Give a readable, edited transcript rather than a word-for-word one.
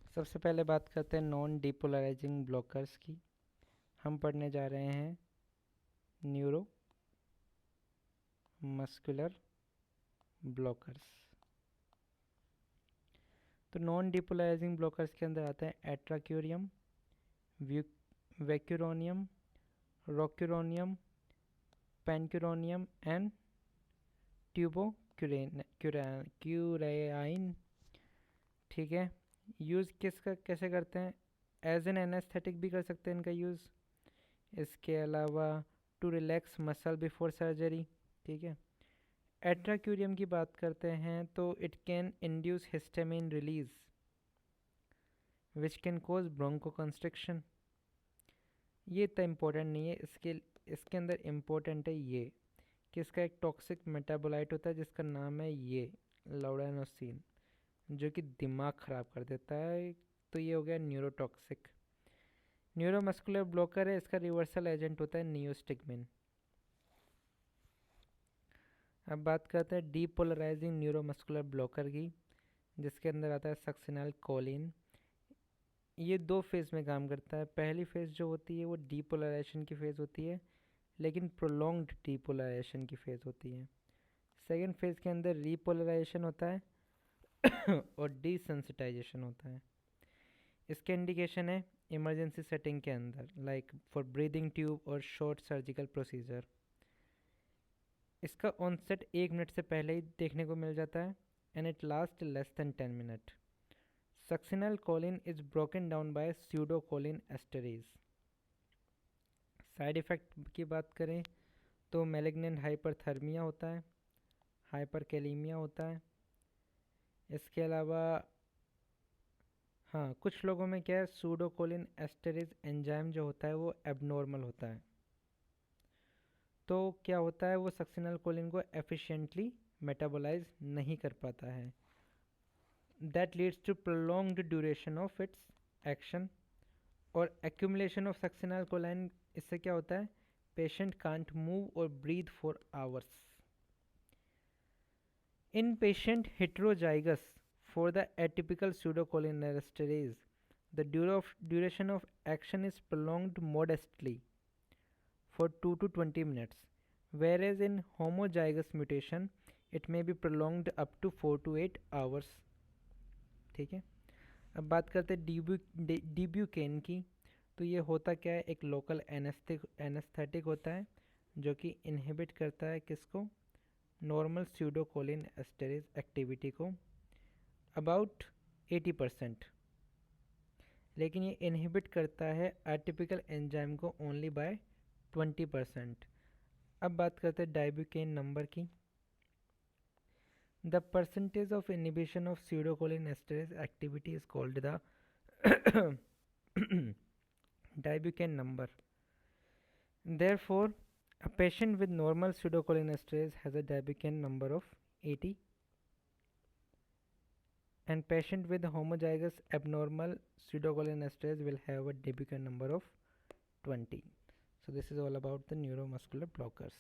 सबसे पहले बात करते हैं नॉन डीपोलराइजिंग ब्लॉकर्स की। हम पढ़ने जा रहे हैं न्यूरो मस्कुलर ब्लॉकर्स। तो नॉन डीपोलराइजिंग ब्लॉकर्स के अंदर आते हैं एट्राक्यूरियम, वैक्यूरोनियम, रोक्यूरोनियम, पेनक्यूरोनियम एंड ट्यूबोक्यूराइन। ठीक है, यूज़ किसका कैसे करते हैं? एज एन एनेस्थेटिक भी कर सकते हैं इनका यूज़। इसके अलावा to relax muscle before surgery. ठीक है, एट्राक्यूरियम की बात करते हैं तो it can induce histamine release which can cause bronchoconstriction. ये इतना इम्पोर्टेंट नहीं है, इसके अंदर इम्पोर्टेंट है ये कि इसका एक टॉक्सिक मेटाबोलाइट होता है जिसका नाम है ये लाउडानोसिन, जो कि दिमाग ख़राब कर देता है। तो ये हो गया न्यूरोटॉक्सिक। न्यूरोमस्कुलर ब्लॉकर है, इसका रिवर्सल एजेंट होता है नियोस्टिग्मिन। अब बात करते हैं डीपोलराइजिंग न्यूरोमस्कुलर ब्लॉकर की, जिसके अंदर आता है सक्सिनाल कोलिन। ये दो फेज़ में काम करता है। पहली फेज़ जो होती है वो डीपोलराइजेशन की फ़ेज़ होती है, लेकिन प्रोलॉन्ग्ड डीपोलराइजेशन की फ़ेज़ होती है। सेकेंड फेज़ के अंदर रीपोलराइजेशन होता है और डिसेंसिटाइजेशन होता है। इसके इंडिकेशन है इमरजेंसी सेटिंग के अंदर, लाइक फॉर ब्रीदिंग ट्यूब और शॉर्ट सर्जिकल प्रोसीजर। इसका ऑनसेट 1 मिनट से पहले ही देखने को मिल जाता है and it last less than 10 minute. Succinylcholine is broken down by pseudocholinesterase. Side effect की बात करें तो मैलिग्नेंट हाइपरथर्मिया होता है, हाइपरकैलीमिया होता है। इसके अलावा हाँ, कुछ लोगों में क्या है, सूडोकोलिन एस्टरेज एंजाइम जो होता है वो एबनॉर्मल होता है। तो क्या होता है, वो सक्सिनल कोलिन को एफिशिएंटली मेटाबोलाइज नहीं कर पाता है। That leads to prolonged duration of its action और एक्यूमुलेशन ऑफ सक्सिनल कोलिन। इससे क्या होता है, पेशेंट कांट मूव और breathe for hours. In patient heterozygous for the atypical pseudocolinesterase, the duration of action is prolonged modestly for 2 to 20 minutes, whereas in homozygous mutation it may be prolonged up to 4 to 8 hours. ठीक है, अब बात करते हैं डिब्यूकेन की। तो ये होता क्या है, एक लोकल एनेस्थेटिक होता है जो कि इनहिबिट करता है किसको, नॉर्मल स्यूडोकोलिन एस्टरेज एक्टिविटी को अबाउट 80%, लेकिन ये इनहिबिट करता है एटिपिकल एंजाइम को ओनली बाय 20%। अब बात करते हैं डाइब्यूकेन नंबर की। The percentage of inhibition of pseudocholinesterase activity is called the dibucaine number. Therefore a patient with normal pseudocolinesterase has a Daibican number of 80 and patient with homozygous abnormal pseudocolinesterase will have a Daibican number of 20. So this is all about the neuromuscular blockers.